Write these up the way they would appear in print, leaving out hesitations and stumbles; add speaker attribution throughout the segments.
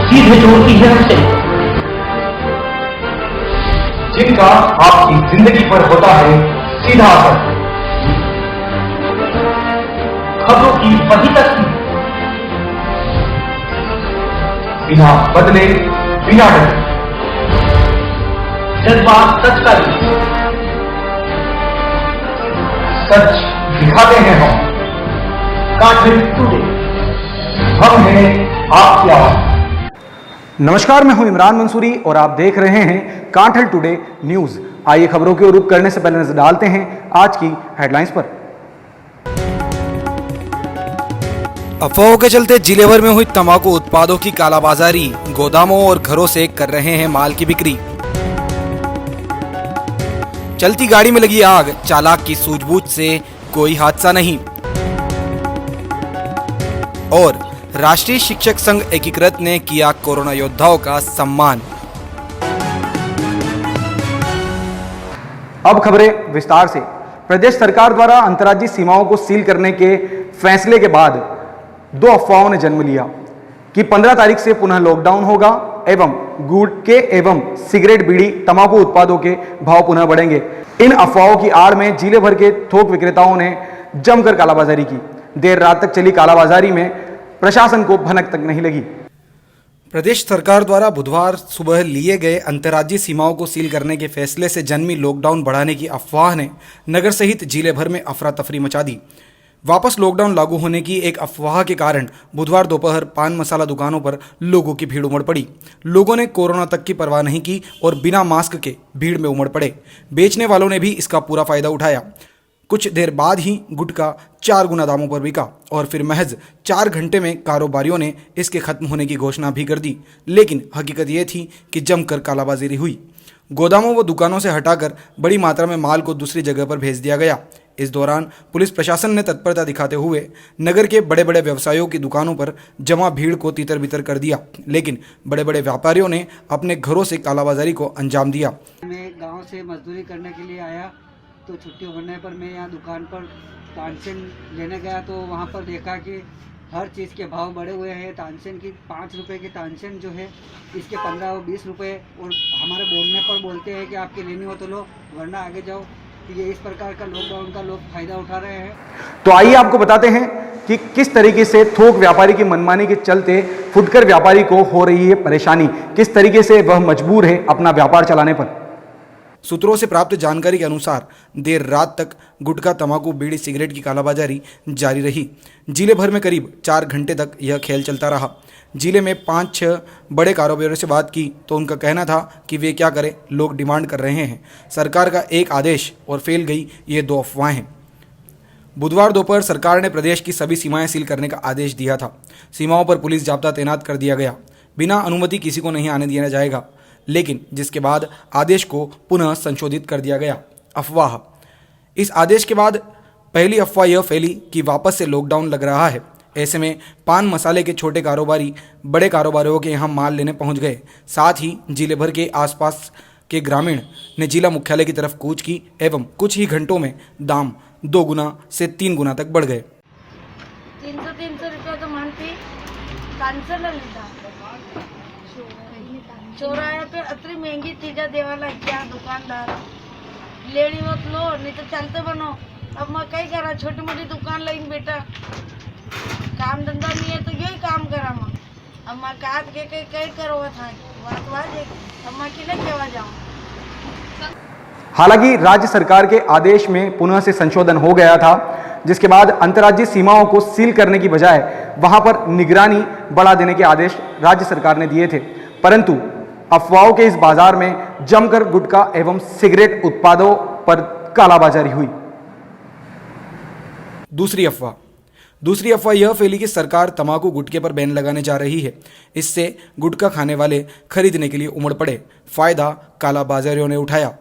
Speaker 1: सीधे जोड़ती है हमसे।
Speaker 2: जिनका आपकी जिंदगी पर होता है सीधा असर,
Speaker 1: खबरों की वही तस्वीर,
Speaker 2: बिना बदले बिना डरे,
Speaker 1: जज्बात सच का भी,
Speaker 2: सच दिखाते हैं हम।
Speaker 1: कांठल टुडे।
Speaker 2: हम हैं आपकी आवाज।
Speaker 3: नमस्कार, मैं हूं इमरान मंसूरी और आप देख रहे हैं कांठल टुडे न्यूज। आइए खबरों की ओर रुख करने से पहले नजर डालते हैं आज की हेडलाइंस पर।
Speaker 4: अफवाहों के चलते जिले भर में हुई तंबाकू उत्पादों की कालाबाजारी, गोदामों और घरों से कर रहे हैं माल की बिक्री। चलती गाड़ी में लगी आग, चालक की सूझबूझ से कोई हादसा नहीं। और राष्ट्रीय शिक्षक संघ एकीकृत ने किया कोरोना योद्धाओं का सम्मान।
Speaker 3: अब खबरें विस्तार से। प्रदेश सरकार द्वारा अंतर्राज्यीय सीमाओं को सील करने के फैसले के बाद दो अफवाहों ने जन्म लिया कि 15 तारीख से पुनः लॉकडाउन होगा एवं गुटखे एवं सिगरेट, बीड़ी, तंबाकू उत्पादों के भाव पुनः बढ़ेंगे। इन अफवाहों की आड़ में जिले भर के थोक विक्रेताओं ने जमकर कालाबाजारी की। देर रात तक चली कालाबाजारी में प्रशासन को भनक तक नहीं लगी।
Speaker 4: प्रदेश सरकार द्वारा बुधवार सुबह लिए गए अंतर्राज्यीय सीमाओं को सील करने के फैसले से जन्मी लॉकडाउन बढ़ाने की अफवाह ने नगर सहित जिले भर में अफरा तफरी मचा दी। वापस लॉकडाउन लागू होने की एक अफवाह के कारण बुधवार दोपहर पान मसाला दुकानों पर लोगों की भीड़ उमड़ पड़ी। लोगों ने कोरोना तक की परवाह नहीं की और बिना मास्क के भीड़ में उमड़ पड़े। बेचने वालों ने भी इसका पूरा फायदा उठाया। कुछ देर बाद ही गुटखा 4 गुना दामों पर बिका और फिर महज 4 घंटे में कारोबारियों ने इसके खत्म होने की घोषणा भी कर दी। लेकिन हकीकत ये थी कि जमकर कालाबाजारी हुई। गोदामों व दुकानों से हटाकर बड़ी मात्रा में माल को दूसरी जगह पर भेज दिया गया। इस दौरान पुलिस प्रशासन ने तत्परता दिखाते हुए नगर के बड़े बड़े व्यवसायियों की दुकानों पर जमा भीड़ को तितर बितर कर दिया। लेकिन बड़े बड़े व्यापारियों ने अपने घरों से कालाबाजारी को अंजाम दिया।
Speaker 5: मैं गांव से मजदूरी करने के लिए आया तो छुट्टी होने पर मैं यहाँ दुकान पर तानसेन लेने गया तो वहाँ पर देखा कि हर चीज़ के भाव बढ़े हुए हैं। तानसेन की 5 रुपये की तानसेन जो है इसके 15 और 20 रुपये, और हमारे बोलने पर बोलते हैं कि आपकी लेनी हो तो लो वरना आगे जाओ। तो ये इस प्रकार का लॉकडाउन का लोग फायदा उठा रहे हैं।
Speaker 3: तो आइए आपको बताते हैं कि किस तरीके से थोक व्यापारी की मनमानी के चलते फुटकर व्यापारी को हो रही है परेशानी, किस तरीके से वह मजबूर है अपना व्यापार चलाने पर।
Speaker 4: सूत्रों से प्राप्त जानकारी के अनुसार देर रात तक गुटखा, तंबाकू, बीड़ी, सिगरेट की कालाबाजारी जारी रही। जिले भर में करीब 4 घंटे तक यह खेल चलता रहा। जिले में 5-6 बड़े कारोबारियों से बात की तो उनका कहना था कि वे क्या करें, लोग डिमांड कर रहे हैं। सरकार का एक आदेश और फेल गई ये 2 अफवाहें। बुधवार दोपहर सरकार ने प्रदेश की सभी सीमाएं सील करने का आदेश दिया था। सीमाओं पर पुलिस जाब्ता तैनात कर दिया गया। बिना अनुमति किसी को नहीं आने दिया जाएगा। लेकिन जिसके बाद आदेश को पुनः संशोधित कर दिया गया। अफवाह। इस आदेश के बाद पहली अफवाह यह फैली कि वापस से लॉकडाउन लग रहा है। ऐसे में पान मसाले के छोटे कारोबारी बड़े कारोबारियों के यहाँ माल लेने पहुँच गए। साथ ही जिले भर के आसपास के ग्रामीण ने जिला मुख्यालय की तरफ कूच की एवं कुछ ही घंटों में दाम 2 गुना से 3 गुना तक बढ़ गए।
Speaker 6: 300 रुपया तो मानती चौराहे पे अतरी महंगी चीजें देवाला क्या दुकानदार लेनी मत लो नहीं तो चलते बनो। अब मैं कई करा छोटी मोटी दुकान लाइन बेटा, काम धंधा नहीं है तो यही काम करा मैं। अब मैं काट के कई करो था बात अब मैं किले केवा जाऊँ।
Speaker 3: हालांकि राज्य सरकार के आदेश में पुनः से संशोधन हो गया था, जिसके बाद अंतर्राज्यीय सीमाओं को सील करने की बजाय वहां पर निगरानी बढ़ा देने के आदेश राज्य सरकार ने दिए थे। परंतु अफवाहों के इस बाजार में जमकर गुटखा एवं सिगरेट उत्पादों पर कालाबाजारी हुई। दूसरी अफवाह यह फैली कि सरकार तंबाकू, गुटखे पर बैन लगाने जा रही है। इससे गुटखा खाने वाले खरीदने के लिए उमड़ पड़े। फायदा कालाबाजारियों ने उठाया।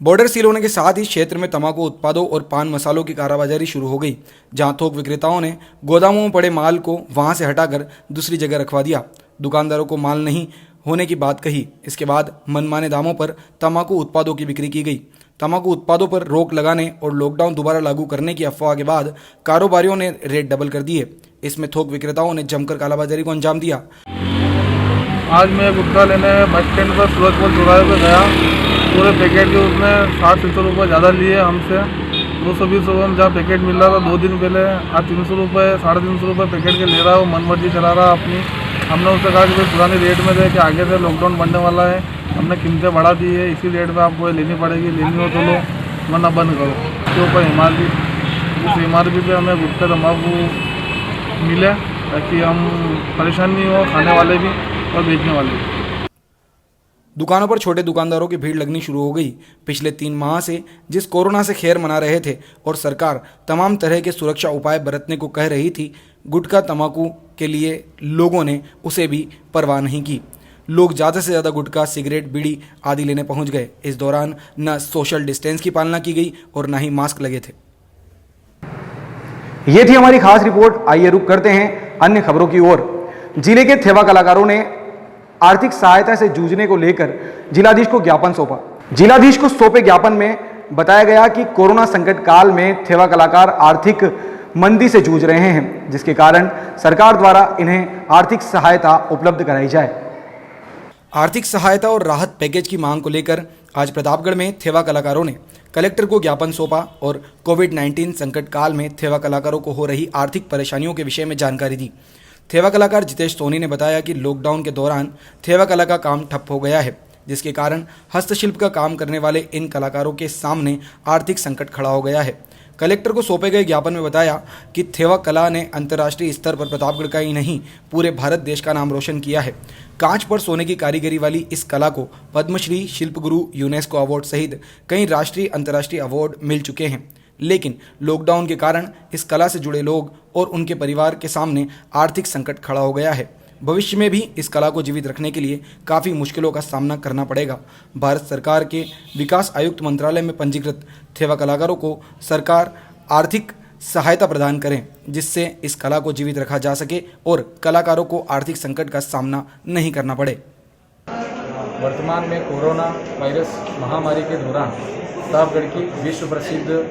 Speaker 3: बॉर्डर सील होने के साथ ही क्षेत्र में तंबाकू उत्पादों और पान मसालों की कालाबाजारी शुरू हो गई, जहां थोक विक्रेताओं ने गोदामों में पड़े माल को वहां से हटाकर दूसरी जगह रखवा दिया। दुकानदारों को माल नहीं होने की बात कही। इसके बाद मनमाने दामों पर तंबाकू उत्पादों की बिक्री की गई। तंबाकू उत्पादों पर रोक लगाने और लॉकडाउन दोबारा लागू करने की अफवाह के बाद कारोबारियों ने रेट डबल कर दिए। इसमें थोक विक्रेताओं ने जमकर कालाबाजारी को अंजाम दिया।
Speaker 7: आज मैं गुटखा लेने बस स्टैंड पर सूरजपुर चौराहे पर गया। पूरे पैकेट के उसने 60-300 रुपये ज़्यादा लिए हमसे। 220 रुपये में जहाँ पैकेट मिल रहा था 2 दिन पहले, आज 300 रुपये 350 रुपये पैकेट के ले रहा है। वो मनमर्जी चला रहा अपनी। हमने उससे कहा कि भाई पुरानी रेट में दे कि आगे से लॉकडाउन बढ़ने वाला है, हमने कीमतें बढ़ा दी है, इसी रेट में आपको लेनी पड़ेगी, लेनी हो तो लो वरना बंद करो। उसके ऊपर उस MRP पे हमें गुटखा तम्बाकू मिले ताकि हम परेशान नहीं हो, खाने वाले भी और बेचने वाले भी।
Speaker 3: दुकानों पर छोटे दुकानदारों की भीड़ लगनी शुरू हो गई। पिछले 3 माह से जिस कोरोना से खैर मना रहे थे और सरकार तमाम तरह के सुरक्षा उपाय बरतने को कह रही थी, गुटखा तंबाकू के लिए लोगों ने उसे भी परवाह नहीं की। लोग ज़्यादा से ज़्यादा गुटखा, सिगरेट, बीड़ी आदि लेने पहुंच गए। इस दौरान न सोशल डिस्टेंस की पालना की गई और न ही मास्क लगे थे।
Speaker 4: ये थी हमारी खास रिपोर्ट। आइए रुक करते हैं अन्य खबरों की ओर। जिले के थेवा कलाकारों ने आर्थिक सहायता से जूझने को लेकर जिलाधीश को ज्ञापन सौंपा। जिलाधीश को सौंपे ज्ञापन में बताया गया कि कोरोना संकट काल में थेवा कलाकार आर्थिक मंदी से जूझ रहे हैं, जिसके कारण सरकार द्वारा इन्हें आर्थिक सहायता उपलब्ध कराई जाए।
Speaker 3: आर्थिक सहायता और राहत पैकेज की मांग को लेकर आज प्रतापगढ़ में थेवा कलाकारों ने कलेक्टर को ज्ञापन सौंपा और कोविड-19 संकट काल में थेवा कलाकारों को हो रही आर्थिक परेशानियों के विषय में जानकारी दी। थेवा कलाकार जितेश सोनी ने बताया कि लॉकडाउन के दौरान थेवा कला का काम ठप हो गया है, जिसके कारण हस्तशिल्प का काम करने वाले इन कलाकारों के सामने आर्थिक संकट खड़ा हो गया है। कलेक्टर को सौंपे गए ज्ञापन में बताया कि थेवा कला ने अंतर्राष्ट्रीय स्तर पर प्रतापगढ़ का ही नहीं पूरे भारत देश का नाम रोशन किया है। कांच पर सोने की कारीगरी वाली इस कला को पद्मश्री, शिल्प गुरु, यूनेस्को अवार्ड सहित कई राष्ट्रीय अंतर्राष्ट्रीय अवार्ड मिल चुके हैं, लेकिन लॉकडाउन के कारण इस कला से जुड़े लोग और उनके परिवार के सामने आर्थिक संकट खड़ा हो गया है। भविष्य में भी इस कला को जीवित रखने के लिए काफ़ी मुश्किलों का सामना करना पड़ेगा। भारत सरकार के विकास आयुक्त मंत्रालय में पंजीकृत थेवा कलाकारों को सरकार आर्थिक सहायता प्रदान करें, जिससे इस कला को जीवित रखा जा सके और कलाकारों को आर्थिक संकट का सामना नहीं करना पड़े।
Speaker 8: वर्तमान में कोरोना वायरस महामारी के दौरान प्रतापगढ़ की विश्व प्रसिद्ध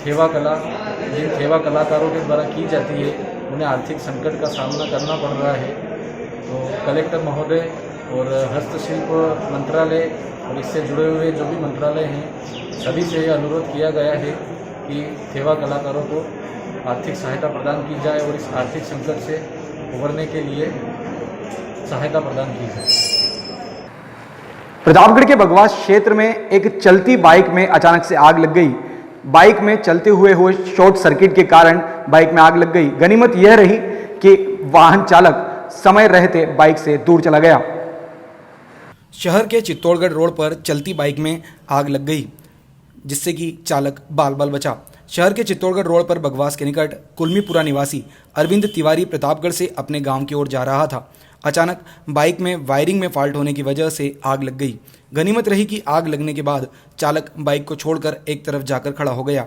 Speaker 8: थेवा कला जिन थेवा कलाकारों के द्वारा की जाती है, उन्हें आर्थिक संकट का सामना करना पड़ रहा है। तो कलेक्टर महोदय और हस्तशिल्प मंत्रालय और इससे जुड़े हुए जो भी मंत्रालय हैं, सभी से यह अनुरोध किया गया है कि थेवा कलाकारों को आर्थिक सहायता प्रदान की जाए और इस आर्थिक संकट से उभरने के लिए सहायता प्रदान की जाए।
Speaker 4: प्रतापगढ़ के बगवास क्षेत्र में एक चलती बाइक में अचानक से आग लग गई। बाइक में चलते हुए शॉर्ट सर्किट के कारण बाइक में आग लग गई। गनीमत यह रही कि वाहन चालक समय रहते बाइक से दूर चला गया।
Speaker 3: शहर के चित्तौड़गढ़ रोड पर चलती बाइक में आग लग गई, जिससे कि चालक बाल बाल बचा। शहर के चित्तौड़गढ़ रोड पर बगवास के निकट कुलमीपुरा निवासी अरविंद तिवारी प्रतापगढ़ से अपने गांव की ओर जा रहा था। अचानक बाइक में वायरिंग में फॉल्ट होने की वजह से आग लग गई। गनीमत रही कि आग लगने के बाद चालक बाइक को छोड़कर एक तरफ जाकर खड़ा हो गया।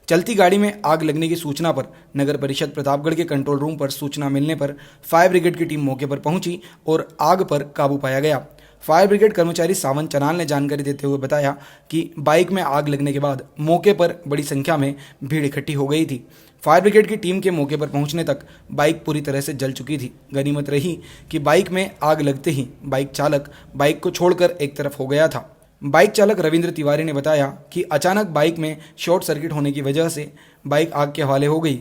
Speaker 3: चलती गाड़ी में आग लगने की सूचना पर नगर परिषद प्रतापगढ़ के कंट्रोल रूम पर सूचना मिलने पर फायर ब्रिगेड की टीम मौके पर पहुंची और आग पर काबू पाया गया। फायर ब्रिगेड कर्मचारी सावन चनाल ने जानकारी देते हुए बताया कि बाइक में आग लगने के बाद मौके पर बड़ी संख्या में भीड़ इकट्ठी हो गई थी। फायर ब्रिगेड की टीम के मौके पर पहुंचने तक बाइक पूरी तरह से जल चुकी थी। गनीमत रही कि बाइक में आग लगते ही बाइक चालक बाइक को छोड़कर एक तरफ हो गया था। बाइक चालक रविंद्र तिवारी ने बताया कि अचानक बाइक में शॉर्ट सर्किट होने की वजह से बाइक आग के हवाले हो गई।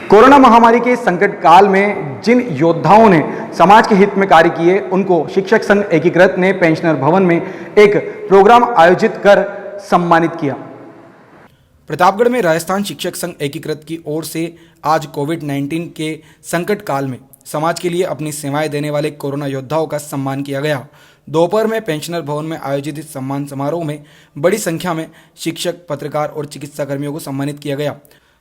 Speaker 4: कोरोना महामारी के संकट काल में जिन योद्धाओं ने समाज के हित में कार्य किए, उनको शिक्षक संघ एकीकृत ने पेंशनर भवन में एक प्रोग्राम आयोजित कर सम्मानित किया।
Speaker 3: प्रतापगढ़ में राजस्थान शिक्षक संघ एकीकृत की ओर से आज कोविड-19 के संकट काल में समाज के लिए अपनी सेवाएं देने वाले कोरोना योद्धाओं का सम्मान किया गया। दोपहर में पेंशनर भवन में आयोजित इस सम्मान समारोह में बड़ी संख्या में शिक्षक, पत्रकार और चिकित्सा कर्मियों को सम्मानित किया गया।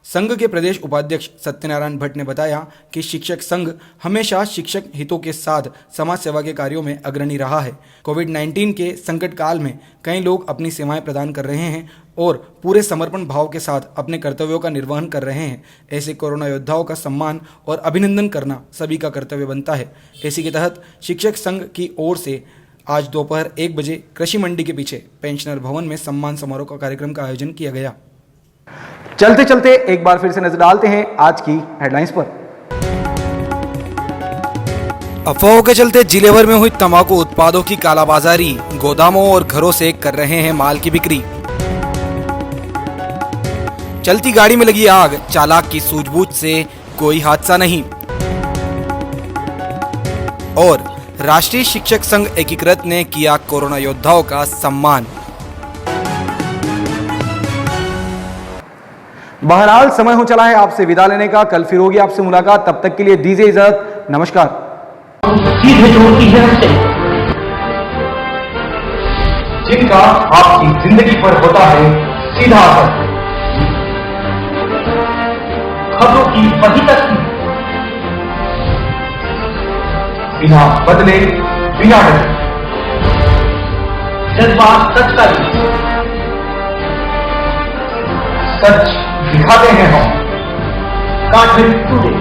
Speaker 3: संघ के प्रदेश उपाध्यक्ष सत्यनारायण भट्ट ने बताया कि शिक्षक संघ हमेशा शिक्षक हितों के साथ समाज सेवा के कार्यों में अग्रणी रहा है। कोविड-19 के संकट काल में कई लोग अपनी सेवाएं प्रदान कर रहे हैं और पूरे समर्पण भाव के साथ अपने कर्तव्यों का निर्वहन कर रहे हैं। ऐसे कोरोना योद्धाओं का सम्मान और अभिनंदन करना सभी का कर्तव्य बनता है। इसी के तहत शिक्षक संघ की ओर से आज दोपहर 1 बजे कृषि मंडी के पीछे पेंशनर भवन में सम्मान समारोह का कार्यक्रम का आयोजन किया गया।
Speaker 4: चलते चलते एक बार फिर से नजर डालते हैं आज की हेडलाइंस पर।
Speaker 3: अफवाहों के चलते जिले भर में हुई तंबाकू उत्पादों की कालाबाजारी, गोदामों और घरों से कर रहे हैं माल की बिक्री। चलती गाड़ी में लगी आग, चालक की सूझबूझ से कोई हादसा नहीं। और राष्ट्रीय शिक्षक संघ एकीकृत ने किया कोरोना योद्धाओं का सम्मान।
Speaker 4: बहरहाल समय हो चला है आपसे विदा लेने का। कल फिर होगी आपसे मुलाकात, तब तक के लिए दीजिए इजाजत। नमस्कार।
Speaker 1: सीधे जोड़ती है हमसे।
Speaker 2: जिनका आपकी जिंदगी पर होता है सीधा असर।
Speaker 1: खबरों की वही तस्वीर,
Speaker 2: बिना बदले बिना डरे,
Speaker 1: जज्बात सच का भी,
Speaker 2: सच दिखाते हैं हम।
Speaker 1: काठिन टुडे।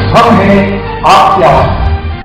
Speaker 2: हम हैं आपकी आवाज।